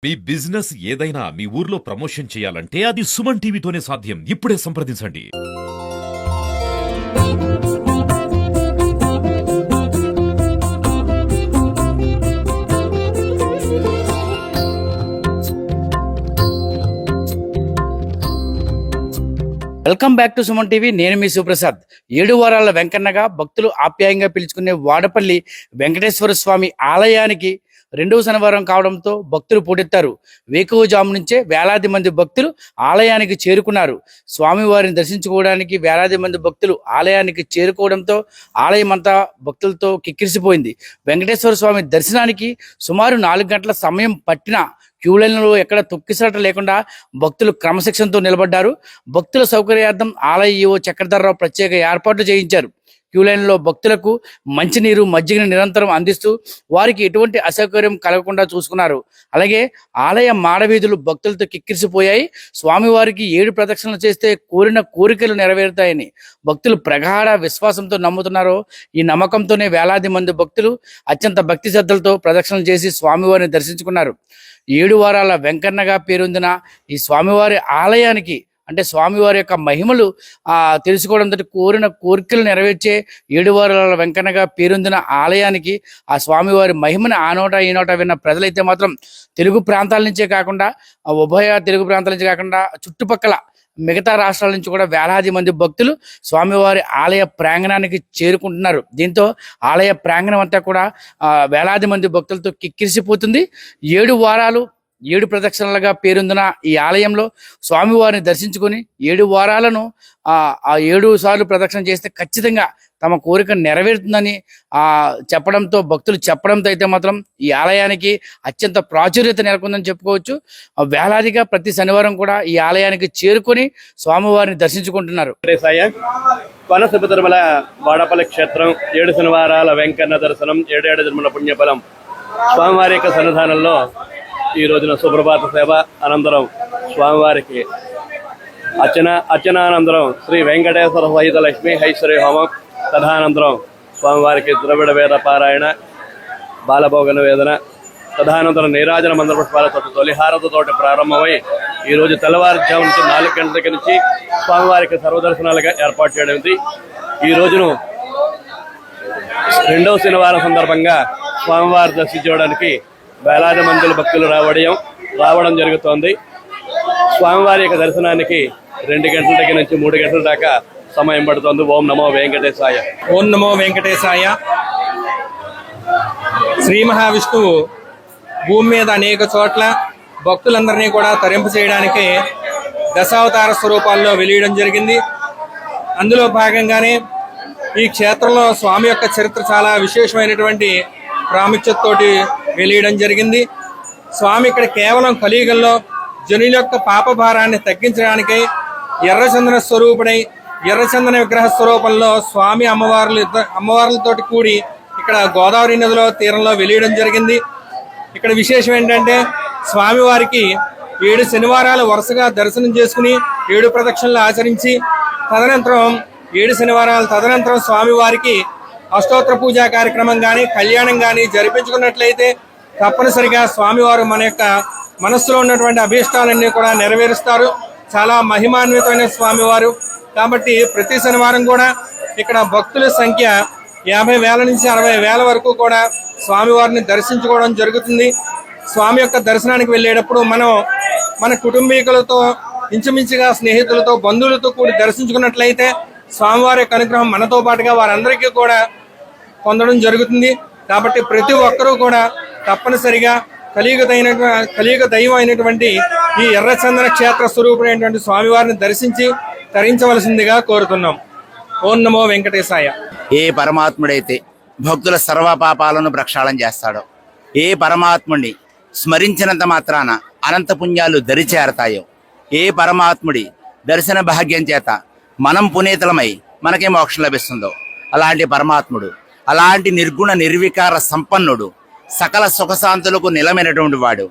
మీ business ఏదైనా మీ ఊర్లో promotion చేయాలంటే అది సుమన్ టీవీతోనే సాధ్యం. ఇప్పుడే సంప్రదించండి. Welcome back to Suman TV. నేను మీ సుప్రసాద్. 7 వారాల వెంకన్నగా భక్తులు ఆప్యాయంగా పిలుచుకునే వాడపల్లి వెంకటేశ్వర స్వామి ఆలయానికి 2వ శనివారం కావడంతో భక్తులు పోటెత్తారు. వేకువజాము నుంచే వేలాది మంది భక్తులు ఆలయానికి చేరుకున్నారు. స్వామివారిని దర్శించుకోవడానికి వేలాది మంది భక్తులు ఆలయానికి చేరుకోవడంతో ఆలయం అంతా భక్తులతో కిక్కిరిసిపోయింది. వెంకటేశ్వర స్వామి దర్శనానికి సుమారు 4 గంటల సమయం పట్టిన క్యూ లైన్లో ఎక్కడ తొక్కిసలాట లేకుండా భక్తులు క్రమశిక్షణతో నిలబడ్డారు. భక్తుల సౌకర్యార్థం ఆలయ ఈవో చక్రధర్రావు ప్రత్యేక ఏర్పాట్లు చేయించారు. క్యూ లైన్లో భక్తులకు మంచినీరు, మజ్జిగను నిరంతరం అందిస్తూ వారికి ఎటువంటి అసౌకర్యం కలగకుండా చూసుకున్నారు. అలాగే ఆలయ మాడవీధులు భక్తులతో కిక్కిరిసిపోయాయి. స్వామివారికి 7 ప్రదక్షిణలు చేస్తే కోరిన కోరికలు నెరవేరుతాయని భక్తులు ప్రగాఢ విశ్వాసంతో నమ్ముతున్నారు. ఈ నమ్మకంతోనే వేలాది మంది భక్తులు అత్యంత భక్తి శ్రద్ధలతో ప్రదక్షిణలు చేసి స్వామివారిని దర్శించుకున్నారు. 7 వారాల వెంకన్నగా పేరొందిన ఈ స్వామివారి ఆలయానికి అంటే స్వామివారి యొక్క మహిమలు తెలుసుకోవడంతో కోరిన కోరికలు నెరవేర్చే 7 వారాల వెంకన్నగా పేరొందిన ఆలయానికి ఆ స్వామివారి మహిమని ఆ నోట ఈ నోట విన్న ప్రజలైతే మాత్రం తెలుగు ప్రాంతాల నుంచే కాకుండా ఉభయ తెలుగు ప్రాంతాల నుంచి కాకుండా చుట్టుపక్కల మిగతా రాష్ట్రాల నుంచి కూడా వేలాది మంది భక్తులు స్వామివారి ఆలయ ప్రాంగణానికి చేరుకుంటున్నారు. దీంతో ఆలయ ప్రాంగణం అంతా కూడా వేలాది మంది భక్తులతో కిక్కిరిసిపోతుంది. 7 వారాలు 7 ప్రదక్షిణలుగా పేరొందిన ఈ ఆలయంలో స్వామివారిని దర్శించుకొని 7 వారాలను ఆ 7 సార్లు ప్రదక్షిణ చేస్తే ఖచ్చితంగా తమ కోరిక నెరవేరుతుందని చెప్పడంతో భక్తులు చెప్పడంతో అయితే మాత్రం ఈ ఆలయానికి అత్యంత ప్రాచుర్యత నెలకొందని చెప్పుకోవచ్చు. వేలాదిగా ప్రతి శనివారం కూడా ఈ ఆలయానికి చేరుకొని స్వామివారిని దర్శించుకుంటున్నారు. కోనసీమ తిరుమల వాడపల్లి క్షేత్రం 7 శనివారాల వెంకన్న దర్శనం 7 జన్మల పుణ్యఫలం. స్వామివారి యొక్క సన్నిధానంలో ఈ రోజున సుప్రభాత సేవ అనంతరం స్వామివారికి అర్చనానంతరం శ్రీ వెంకటేశ్వర సహిత లక్ష్మీ ఐశ్వర్య హోమం, తదనంతరం స్వామివారికి ద్రవిడ వేద పారాయణ, బాలభోగ నివేదన, తదనంతరం నీరాజన మంత్ర పుష్పాలతో తొలిహారతతోటి ప్రారంభమై ఈరోజు తెల్లవారుజాము నుంచి 4 గంటల దగ్గర నుంచి స్వామివారికి సర్వదర్శనాలుగా ఏర్పాటు చేయడం. ఈ రోజును 2వ శనివారం సందర్భంగా స్వామివారి దర్శించుకోవడానికి వేలాది మంది భక్తులు రావడం జరుగుతోంది. స్వామివారి యొక్క దర్శనానికి 2 గంటల దగ్గర నుంచి 3 గంటల దాకా సమయం పడుతోంది. ఓం నమో వెంకటేశాయ. ఓం నమో వెంకటేశాయ. శ్రీ మహావిష్ణువు భూమి మీద అనేక చోట్ల భక్తులందరినీ కూడా తరింపు చేయడానికి దశావతార స్వరూపాల్లో వెలియడం జరిగింది. అందులో భాగంగానే ఈ క్షేత్రంలో స్వామి యొక్క చరిత్ర చాలా విశేషమైనటువంటి ప్రాముఖ్యతతోటి వెలియడం జరిగింది. స్వామి ఇక్కడ కేవలం కలియుగంలో జనుల యొక్క పాప భారాన్ని తగ్గించడానికి ఎర్రచందన స్వరూపుడై ఎర్రచందన విగ్రహ స్వరూపంలో స్వామి అమ్మవార్లతోటి కూడి ఇక్కడ గోదావరి నదిలో తీరంలో వెలియడం జరిగింది. ఇక్కడ విశేషం ఏంటంటే స్వామివారికి 7 శనివారాలు వరుసగా దర్శనం చేసుకుని 7 ప్రదక్షిణలు ఆచరించి తదనంతరం 7 శనివారాలు తదనంతరం స్వామివారికి అష్టోత్తర పూజా కార్యక్రమం కానీ కళ్యాణం కానీ జరిపించుకున్నట్లయితే తప్పనిసరిగా స్వామివారు మన యొక్క మనస్సులో ఉన్నటువంటి అభీష్టాలన్నీ కూడా నెరవేరుస్తారు. చాలా మహిమాన్వితమైన స్వామివారు కాబట్టి ప్రతి శనివారం కూడా ఇక్కడ భక్తుల సంఖ్య 50,000 నుంచి 60,000 వరకు కూడా స్వామివారిని దర్శించుకోవడం జరుగుతుంది. స్వామి యొక్క దర్శనానికి వెళ్ళేటప్పుడు మనం మన కుటుంబీకులతో ఇంచుమించుగా స్నేహితులతో బంధువులతో కూడి దర్శించుకున్నట్లయితే స్వామివారి యొక్క అనుగ్రహం మనతో పాటుగా వారందరికీ కూడా పొందడం జరుగుతుంది. కాబట్టి ప్రతి ఒక్కరూ కూడా తప్పనిసరిగా కలియుగ దైవం అయినటువంటి ఈ ఎర్రచందన క్షేత్ర స్వరూపుడైనటువంటి స్వామివారిని దర్శించి తరించవలసిందిగా కోరుతున్నాం. ఓం నమో వెంకటేశాయ. ఏ పరమాత్ముడైతే భక్తుల సర్వ పాపాలను ప్రక్షాళన చేస్తాడో, ఏ పరమాత్ముడిని స్మరించినంత మాత్రాన అనంత పుణ్యాలు దరిచేరతాయో, ఏ పరమాత్ముడి దర్శన భాగ్యం చేత మనం పునీతులమై మనకే మోక్షం లభిస్తుందో అలాంటి పరమాత్ముడు, అలాంటి నిర్గుణ నిర్వికార సంపన్నుడు, సకల సుఖశాంతులకు నిలమైనటువంటి వాడు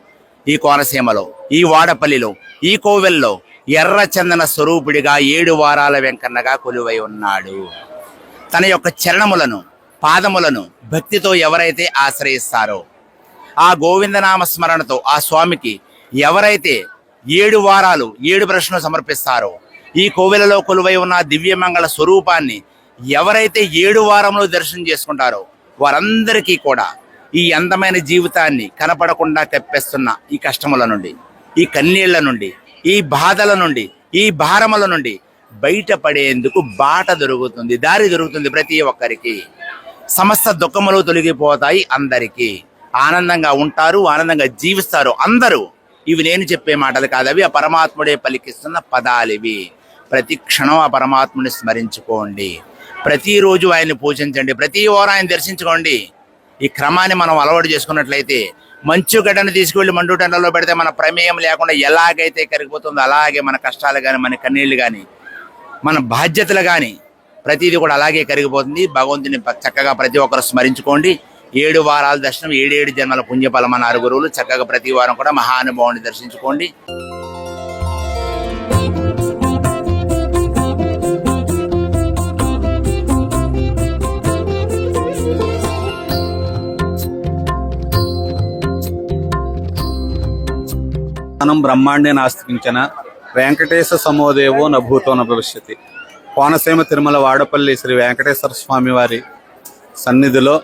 ఈ కోనసీమలో, ఈ వాడపల్లిలో, ఈ కోవెల్లో ఎర్రచందన స్వరూపుడిగా 7 వారాల వెంకన్నగా కొలువై ఉన్నాడు. తన యొక్క చరణములను పాదములను భక్తితో ఎవరైతే ఆశ్రయిస్తారో ఆ గోవిందనామ స్మరణతో ఆ స్వామికి ఎవరైతే 7 వారాలు 7 ప్రశ్నలు సమర్పిస్తారో, ఈ కోవెలలో కొలువై ఉన్న దివ్యమంగళ స్వరూపాన్ని ఎవరైతే 7 వారంలో దర్శనం చేసుకుంటారో వారందరికీ కూడా ఈ అందమైన జీవితాన్ని కనపడకుండా తెప్పిస్తున్న ఈ కష్టముల నుండి, ఈ కన్నీళ్ల నుండి, ఈ బాధల నుండి, ఈ భారముల నుండి బయటపడేందుకు బాట దొరుకుతుంది, దారి దొరుకుతుంది. ప్రతి ఒక్కరికి సమస్త దుఃఖములు తొలగిపోతాయి. అందరికీ ఆనందంగా ఉంటారు, ఆనందంగా జీవిస్తారు అందరూ. ఇవి నేను చెప్పే మాటలు కాదవి, ఆ పరమాత్ముడే పలికిస్తున్న పదాలివి. ప్రతి క్షణం ఆ పరమాత్ముని స్మరించుకోండి, ప్రతిరోజు ఆయన్ని పూజించండి, ప్రతి వారం ఆయన దర్శించుకోండి. ఈ క్రమాన్ని మనం అలవాటు చేసుకున్నట్లయితే మంచు గడ్డను తీసుకువెళ్ళి మండుటెండలో పెడితే మన ప్రమేయం లేకుండా ఎలాగైతే కరిగిపోతుందో అలాగే మన కష్టాలు కానీ, మన కన్నీళ్లు కానీ, మన బాధ్యతలు కానీ ప్రతిదీ కూడా అలాగే కరిగిపోతుంది. భగవంతుని చక్కగా ప్రతి ఒక్కరు స్మరించుకోండి. 7 వారాల దర్శనం 7 జన్మల పుణ్యఫలం అన్నారు గురువులు. చక్కగా ప్రతి వారం కూడా మహానుభావుని దర్శించుకోండి. బ్రహ్మాండే నాస్తికించిన వెంకటేశ సమోదేవో నభూతో నభవిష్యతి. కోనసీమ తిరుమల వాడపల్లి శ్రీ వెంకటేశ్వర స్వామి వారి సన్నిధిలో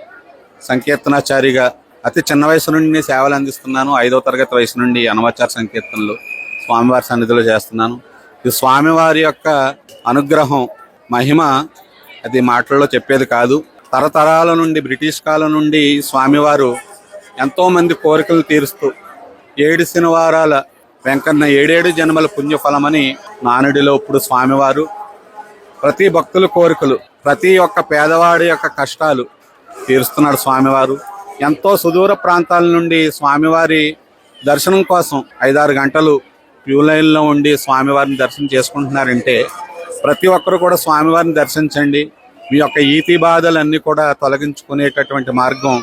సంకీర్తనాచారిగా అతి చిన్న వయసు నుండి సేవలు అందిస్తున్నాను. 5వ తరగతి వయసు నుండి అనవాచార సంకీర్తనలు స్వామివారి సన్నిధిలో చేస్తున్నాను. ఇది స్వామివారి యొక్క అనుగ్రహం, మహిమ అది మాటల్లో చెప్పేది కాదు. తరతరాల నుండి, బ్రిటిష్ కాలం నుండి స్వామివారు ఎంతోమంది కోరికలు తీరుస్తూ 7 శనివారాల వెంకన్న 7 జన్మల పుణ్యఫలమని నానుడిలో ఇప్పుడు స్వామివారు ప్రతి భక్తుల కోరికలు, ప్రతి ఒక్క పేదవాడి యొక్క కష్టాలు తీరుస్తున్నాడు స్వామివారు. ఎంతో సుదూర ప్రాంతాల నుండి స్వామివారి దర్శనం కోసం 5-6 గంటలు క్యూ లైన్లో ఉండి స్వామివారిని దర్శనం చేసుకుంటున్నారంటే ప్రతి ఒక్కరు కూడా స్వామివారిని దర్శించండి. మీ యొక్క ఈతి బాధలన్నీ కూడా తొలగించుకునేటటువంటి మార్గం.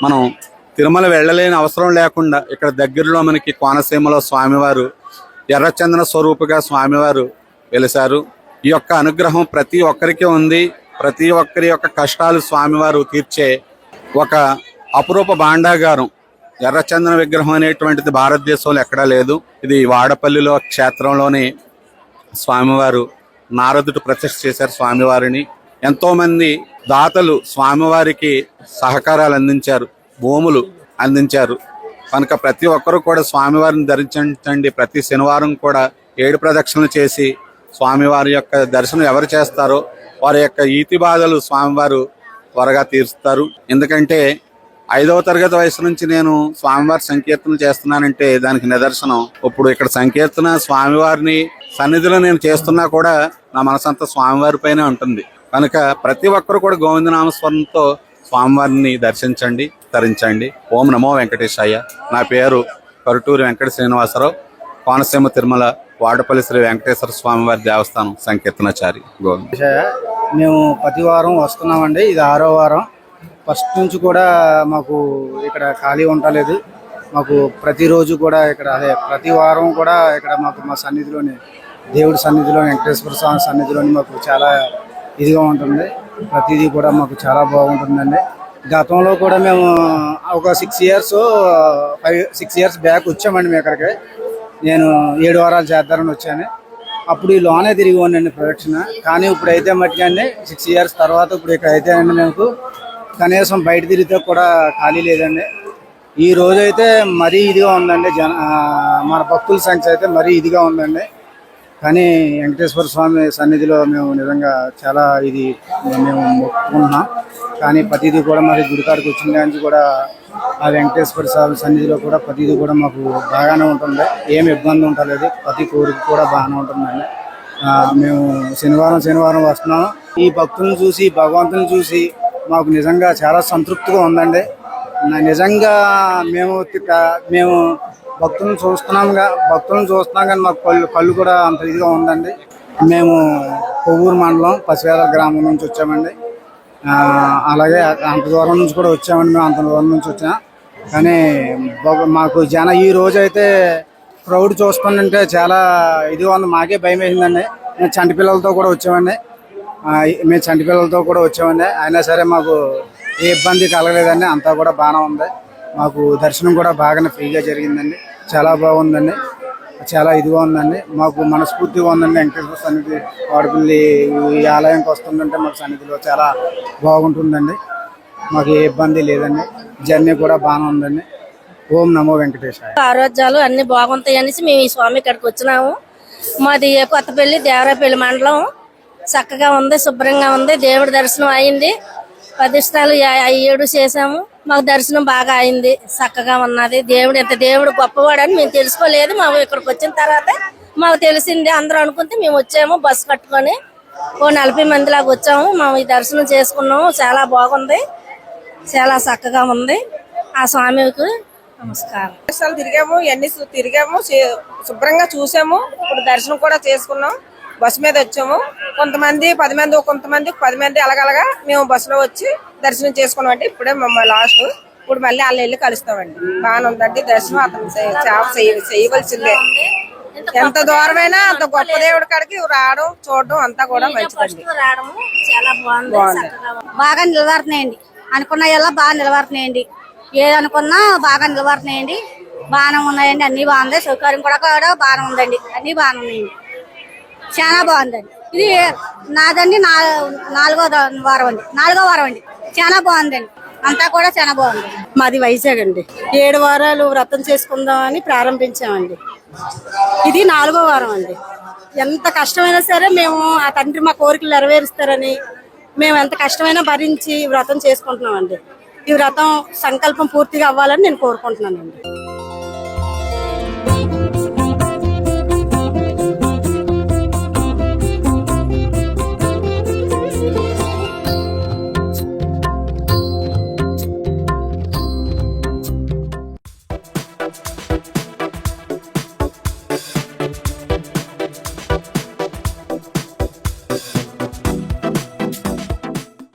మనం తిరుమల వెళ్ళలేని అవసరం లేకుండా ఇక్కడ దగ్గరలో మనకి కోనసీమలో స్వామివారు ఎర్రచందన స్వరూపుగా స్వామివారు వెలిశారు. ఈ యొక్క అనుగ్రహం ప్రతి ఒక్కరికి ఉంది. ప్రతి ఒక్కరి యొక్క కష్టాలు స్వామివారు తీర్చే ఒక అపురూప భాండాగారం. ఎర్రచందన విగ్రహం అనేటువంటిది భారతదేశంలో ఎక్కడా లేదు. ఇది వాడపల్లిలో క్షేత్రంలోని స్వామివారు నారదుడు ప్రతిష్ఠ చేశారు స్వామివారిని. ఎంతో మంది దాతలు స్వామివారికి సహకారాలు అందించారు, భూములు అందించారు. కనుక ప్రతి ఒక్కరూ కూడా స్వామివారిని దర్శించండి. ప్రతి శనివారం కూడా 7 ప్రదక్షిణలు చేసి స్వామివారి యొక్క దర్శనం ఎవరు చేస్తారో వారి యొక్క ఈతి బాధలు స్వామివారు త్వరగా తీరుస్తారు. ఎందుకంటే 5వ తరగతి వయసు నుంచి నేను స్వామివారి సంకీర్తనలు చేస్తున్నానంటే దానికి నిదర్శనం. ఇప్పుడు ఇక్కడ సంకీర్తన స్వామివారిని సన్నిధిలో నేను చేస్తున్నా కూడా నా మనసంతా స్వామివారి పైనే ఉంటుంది. కనుక ప్రతి ఒక్కరు కూడా గోవిందనామస్మరణతో స్వామివారిని దర్శించండి, తరించండి. ఓం నమో వెంకటేశాయ. నా పేరు కరుటూరి వెంకట శ్రీనివాసరావు, కోనసీమ తిరుమల వాడపల్లి శ్రీ వెంకటేశ్వర స్వామివారి దేవస్థానం సంకీర్తనాచారి. గోవింద. మేము ప్రతి వారం వస్తున్నామండి. ఇది 6వ వారం. ఫస్ట్ నుంచి కూడా మాకు ఇక్కడ ఖాళీ ఉండలేదు. మాకు ప్రతిరోజు కూడా ఇక్కడ ప్రతి వారం కూడా ఇక్కడ మాకు మా సన్నిధిలోని దేవుడి సన్నిధిలో వెంకటేశ్వర స్వామి సన్నిధిలోని మాకు చాలా ఇదిగా ఉంటుంది. ప్రతిదీ కూడా మాకు చాలా బాగుంటుందండి. గతంలో కూడా మేము ఒక 6 ఇయర్స్ బ్యాక్ వచ్చామండి మేము ఇక్కడికి. నేను 7 వారాలు చేద్దారని వచ్చాను. అప్పుడు ఈ లోనే తిరిగి ఉండండి ప్రదక్షిణ. కానీ ఇప్పుడైతే మట్టికండి 6 ఇయర్స్ తర్వాత ఇప్పుడు ఇక్కడ అయితే అండి మేము కనీసం బయట తిరిగితే కూడా ఖాళీ లేదండి. ఈ రోజు అయితే మరీ ఇదిగా ఉందండి. మన భక్తుల సంఖ్య అయితే మరీ ఇదిగా ఉందండి. కానీ వెంకటేశ్వర స్వామి సన్నిధిలో మేము నిజంగా చాలా ఇది మేము మొక్కుకుంటున్నాం. కానీ ప్రతిదీ కూడా మరి గుడికాడికి వచ్చిన దానికి కూడా ఆ వెంకటేశ్వర స్వామి సన్నిధిలో కూడా ప్రతిదీ కూడా మాకు బాగానే ఉంటుంది. ఏమి ఇబ్బంది ఉండలేదు. ప్రతి కోరిక కూడా బాగానే ఉంటుందండి. మేము శనివారం వస్తున్నాము. ఈ భక్తులను చూసి, భగవంతుని చూసి మాకు నిజంగా చాలా సంతృప్తిగా ఉందండి. నిజంగా మేము భక్తులను చూస్తున్నాం కానీ మాకు కళ్ళు కూడా అంత ఇదిగా ఉందండి. మేము కొవ్వూరు మండలం పసివేల గ్రామం నుంచి వచ్చామండి. అలాగే అంత దూరం నుంచి కూడా వచ్చామండి. మేము అంత దూరం నుంచి వచ్చాం. కానీ మాకు ఈ రోజు అయితే క్రౌడ్ చూస్తుంటే చాలా ఇదిగా ఉంది. మాకే భయం వేసిందండి. మేము చంటి పిల్లలతో కూడా వచ్చామండి. అయినా సరే మాకు ఏ ఇబ్బంది కలగలేదండి. అంతా కూడా బాగానే ఉంది. మాకు దర్శనం కూడా బాగానే ఫ్రీగా జరిగిందండి. చాలా బాగుందండి, చాలా ఇదిగా ఉందండి. మాకు మనస్ఫూర్తిగా ఉందండి. వెంకటేశ్వర సన్నిధి వాడపల్లి ఈ ఆలయంకి వస్తుందంటే మాకు సన్నిధిలో చాలా బాగుంటుందండి. మాకు ఏ ఇబ్బంది లేదండి. జర్నీ కూడా బాగానే ఉందండి. ఓం నమో వెంకటేశాయ. ఆరోగ్యాలు అన్ని బాగుంటాయి అనేసి మేము ఈ స్వామి ఇక్కడికి వచ్చినాము. మాది కొత్తపల్లి దేవరాపల్లి మండలం. చక్కగా ఉంది, శుభ్రంగా ఉంది. దేవుడి దర్శనం అయింది. ప్రతిష్టాలు 7 చేసాము. మాకు దర్శనం బాగా అయింది, చక్కగా ఉన్నది. దేవుడు గొప్పవాడని మేము తెలుసుకోలేదు. మాకు ఇక్కడికి వచ్చిన తర్వాత మాకు తెలిసింది. అందరూ అనుకుంటే మేము వచ్చాము బస్సు కట్టుకొని. ఓ 40 మంది లాగా వచ్చాము. మేము ఈ దర్శనం చేసుకున్నాము. చాలా బాగుంది, చాలా చక్కగా ఉంది. ఆ స్వామికి నమస్కారం. తిరిగాము, ఇవన్నీ తిరిగాము, శుభ్రంగా చూసాము. ఇప్పుడు దర్శనం కూడా చేసుకున్నాం. బస్సు మీద వచ్చాము. కొంతమంది 10 మంది, కొంతమంది 10 మంది అలాగలగా మేము బస్సులో వచ్చి దర్శనం చేసుకున్నాం. అంటే ఇప్పుడే మమ్మల్ని లాస్ట్. ఇప్పుడు మళ్ళీ వాళ్ళు వెళ్ళి కలుస్తామండి. బాగానే ఉందండి దర్శనం. అతను చేయవలసిందే. ఎంత దూరమైనా అంత గొప్ప దేవుడి కాడికి రావడం, చూడడం అంతా కూడా మంచిదండి. చాలా బాగుంది, బాగా నిలబడుతున్నాయండి. అనుకున్న ఎలా బాగా నిలబడుతున్నాయండి. ఏదనుకున్నా బాగా నిలబడుతున్నాయండి. బాగానే ఉన్నాయండి. అన్ని బాగుంది. సౌకర్యం కూడా బాగానే ఉందండి. అన్ని బాగానే ఉన్నాయండి. చాలా బాగుందండి. ఇది నాదండి 4వ వారం అండి. చాలా బాగుందండి. అంతా కూడా చాలా బాగుంది. మాది వైజాగ్ అండి. 7 వారాలు వ్రతం చేసుకుందామని ప్రారంభించామండి. ఇది 4వ వారం అండి. ఎంత కష్టమైనా సరే మేము ఆ తండ్రి మా కోరికలు నెరవేరుస్తారని మేము ఎంత కష్టమైనా భరించి వ్రతం చేసుకుంటున్నామండి. ఈ వ్రతం సంకల్పం పూర్తిగా అవ్వాలని నేను కోరుకుంటున్నానండి.